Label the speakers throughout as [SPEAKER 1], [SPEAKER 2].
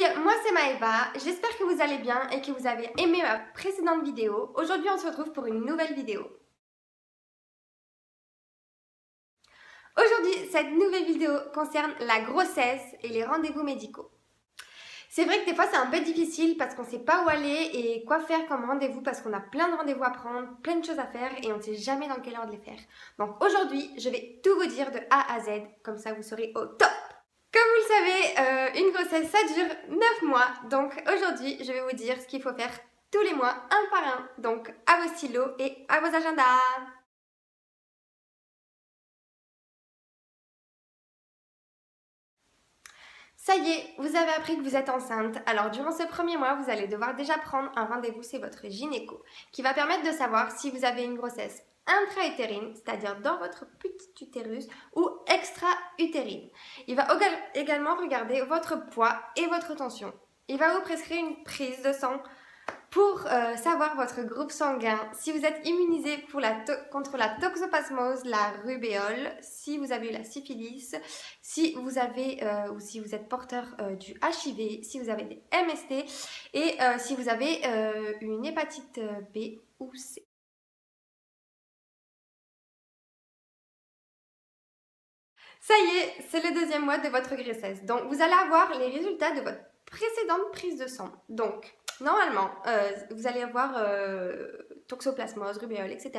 [SPEAKER 1] filles, moi c'est Maëva, j'espère que vous allez bien et que vous avez aimé ma précédente vidéo. Aujourd'hui on se retrouve pour une nouvelle vidéo. Aujourd'hui, cette nouvelle vidéo concerne la grossesse et les rendez-vous médicaux. C'est vrai que des fois c'est un peu difficile parce qu'on ne sait pas où aller et quoi faire comme rendez-vous parce qu'on a plein de rendez-vous à prendre, plein de choses à faire et on ne sait jamais dans quelle heure de les faire. Donc aujourd'hui, je vais tout vous dire de A à Z, comme ça vous serez au top. Comme vous le savez, une grossesse ça dure 9 mois, donc aujourd'hui je vais vous dire ce qu'il faut faire tous les mois, un par un, donc à vos stylos et à vos agendas. Ça y est, vous avez appris que vous êtes enceinte, alors durant ce premier mois, vous allez devoir déjà prendre un rendez-vous chez votre gynéco, qui va permettre de savoir si vous avez une grossesse intra-utérine, c'est-à-dire dans votre petit utérus, ou extra-utérine. Il va également regarder votre poids et votre tension. Il va vous prescrire une prise de sang pour savoir votre groupe sanguin, si vous êtes immunisé contre la toxoplasmose, la rubéole, si vous avez eu la syphilis, si vous avez ou si vous êtes porteur du HIV, si vous avez des MST et si vous avez une hépatite B ou C. Ça y est, c'est le deuxième mois de votre grossesse. Donc, vous allez avoir les résultats de votre précédente prise de sang. Donc, normalement, vous allez avoir toxoplasmose, rubéole, etc.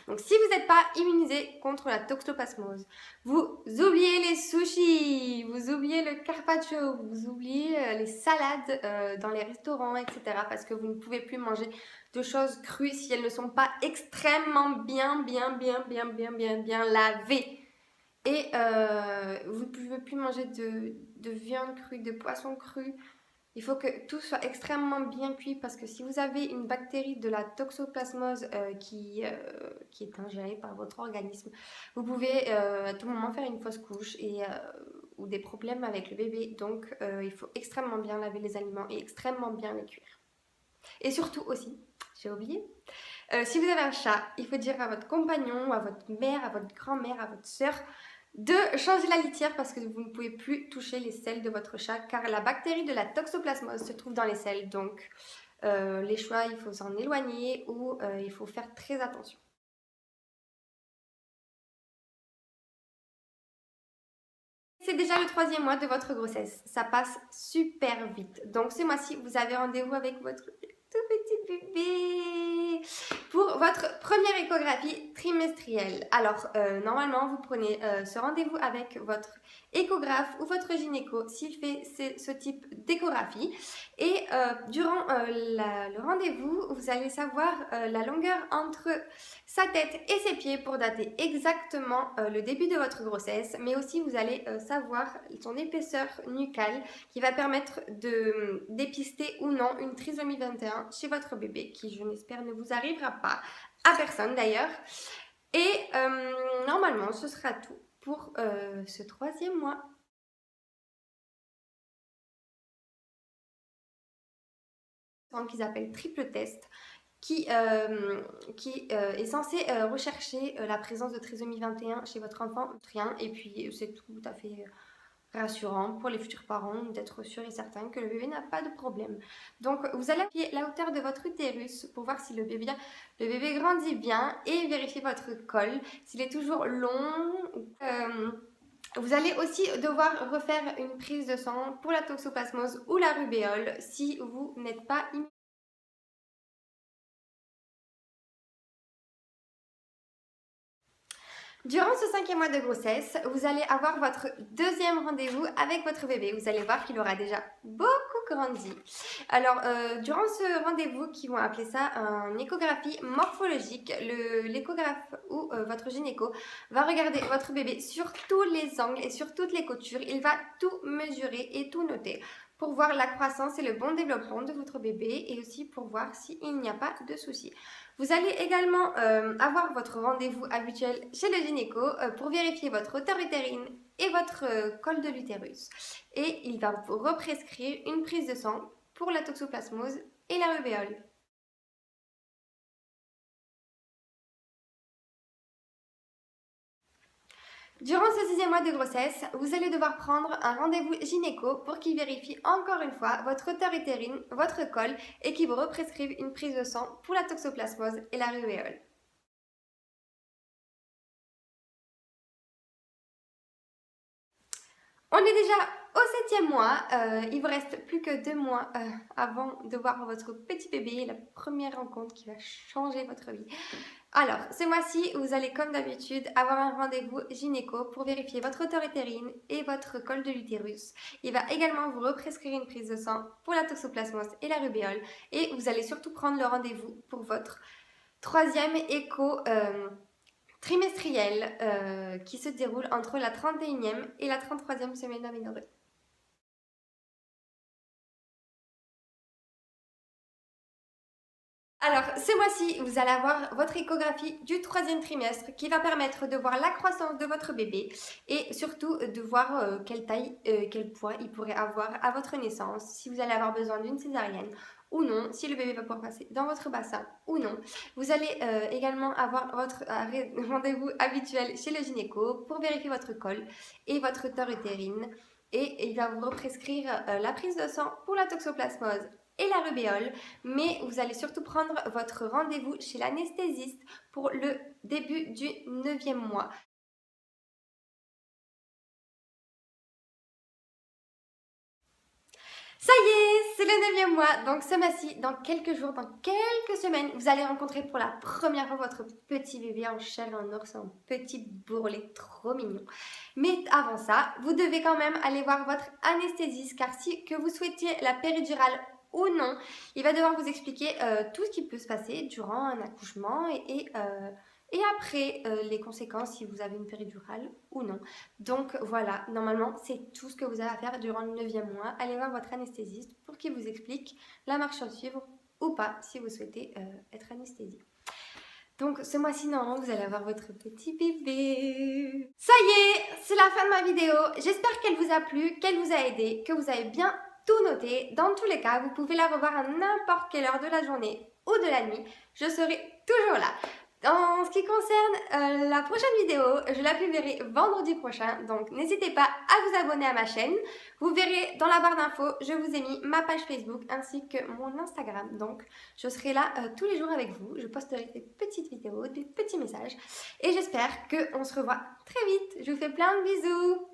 [SPEAKER 1] Donc, si vous n'êtes pas immunisé contre la toxoplasmose, vous oubliez les sushis, vous oubliez le carpaccio, vous oubliez les salades dans les restaurants, etc. Parce que vous ne pouvez plus manger de choses crues si elles ne sont pas extrêmement bien lavées. Et vous ne pouvez plus manger de viande crue, de poisson cru. Il faut que tout soit extrêmement bien cuit parce que si vous avez une bactérie de la toxoplasmose qui est ingérée par votre organisme, vous pouvez à tout moment faire une fausse couche ou des problèmes avec le bébé. Donc il faut extrêmement bien laver les aliments et extrêmement bien les cuire. Et surtout aussi, j'ai oublié, si vous avez un chat, il faut dire à votre compagnon, à votre mère, à votre grand-mère, à votre soeur de changer la litière parce que vous ne pouvez plus toucher les selles de votre chat car la bactérie de la toxoplasmose se trouve dans les selles. Donc les choix, il faut s'en éloigner ou il faut faire très attention. C'est déjà le troisième mois de votre grossesse. Ça passe super vite. Donc ce mois-ci, vous avez rendez-vous avec votre tout petit bébé pour votre première échographie trimestrielle. Alors normalement, vous prenez ce rendez-vous avec votre échographe ou votre gynéco s'il fait ce type d'échographie. Et durant le rendez-vous, vous allez savoir la longueur entre sa tête et ses pieds pour dater exactement le début de votre grossesse, mais aussi vous allez savoir son épaisseur nucale qui va permettre de dépister ou non une trisomie 21 chez votre bébé, qui je n'espère ne vous arrivera pas, à personne d'ailleurs. Et normalement ce sera tout pour ce troisième mois. Qu'ils appellent triple test qui est censé rechercher la présence de trisomie 21 chez votre enfant rien, et puis c'est tout à fait rassurant pour les futurs parents d'être sûr et certain que le bébé n'a pas de problème. Donc vous allez appuyer la hauteur de votre utérus pour voir si le bébé grandit bien et vérifier votre col, s'il est toujours long. Vous allez aussi devoir refaire une prise de sang pour la toxoplasmose ou la rubéole si vous n'êtes pas immunisé. Durant ce cinquième mois de grossesse, vous allez avoir votre deuxième rendez-vous avec votre bébé. Vous allez voir qu'il aura déjà beaucoup grandi. Alors, durant ce rendez-vous, qui vont appeler ça une échographie morphologique, l'échographe ou votre gynéco va regarder votre bébé sur tous les angles et sur toutes les coutures. Il va tout mesurer et tout noter pour voir la croissance et le bon développement de votre bébé et aussi pour voir s'il n'y a pas de soucis. Vous allez également avoir votre rendez-vous habituel chez le gynéco pour vérifier votre hauteur utérine et votre col de l'utérus. Et il va vous represcrire une prise de sang pour la toxoplasmose et la rubéole. Durant ce 6e mois de grossesse, vous allez devoir prendre un rendez-vous gynéco pour qu'il vérifie encore une fois votre hauteur utérine, votre col et qu'il vous represcrive une prise de sang pour la toxoplasmose et la rubéole. On est déjà au 7e mois, il vous reste plus que 2 mois avant de voir votre petit bébé, la première rencontre qui va changer votre vie. Alors, ce mois-ci, vous allez comme d'habitude avoir un rendez-vous gynéco pour vérifier votre hauteur utérine et votre col de l'utérus. Il va également vous represcrire une prise de sang pour la toxoplasmose et la rubéole et vous allez surtout prendre le rendez-vous pour votre 3e écho trimestriel qui se déroule entre la 31e et la 33e semaine d'aménorrhée. Alors, ce mois-ci, vous allez avoir votre échographie du 3e trimestre qui va permettre de voir la croissance de votre bébé et surtout de voir quelle taille, quel poids il pourrait avoir à votre naissance, si vous allez avoir besoin d'une césarienne ou non, si le bébé va pouvoir passer dans votre bassin ou non. Vous allez également avoir votre rendez-vous habituel chez le gynéco pour vérifier votre col et votre hauteur utérine et il va vous represcrire la prise de sang pour la toxoplasmose et la rubéole, mais vous allez surtout prendre votre rendez-vous chez l'anesthésiste pour le début du 9e mois. Ça y est, c'est le 9e mois, donc ce mois-ci, dans quelques jours, dans quelques semaines, vous allez rencontrer pour la première fois votre petit bébé en chair et en os, un petit bourrelet trop mignon. Mais avant ça, vous devez quand même aller voir votre anesthésiste, car si que vous souhaitiez la péridurale ou non, il va devoir vous expliquer tout ce qui peut se passer durant un accouchement et après les conséquences si vous avez une péridurale ou non. Donc voilà, normalement c'est tout ce que vous avez à faire durant le 9e mois. Allez voir votre anesthésiste pour qu'il vous explique la marche à suivre ou pas si vous souhaitez être anesthésié. Donc ce mois-ci, normalement, vous allez avoir votre petit bébé. Ça y est, c'est la fin de ma vidéo. J'espère qu'elle vous a plu, qu'elle vous a aidé, que vous avez bien tout noté. Dans tous les cas, vous pouvez la revoir à n'importe quelle heure de la journée ou de la nuit. Je serai toujours là. En ce qui concerne la prochaine vidéo, je la publierai vendredi prochain, donc n'hésitez pas à vous abonner à ma chaîne. Vous verrez dans la barre d'infos, je vous ai mis ma page Facebook ainsi que mon Instagram, donc je serai là tous les jours avec vous. Je posterai des petites vidéos, des petits messages et j'espère qu'on se revoit très vite. Je vous fais plein de bisous.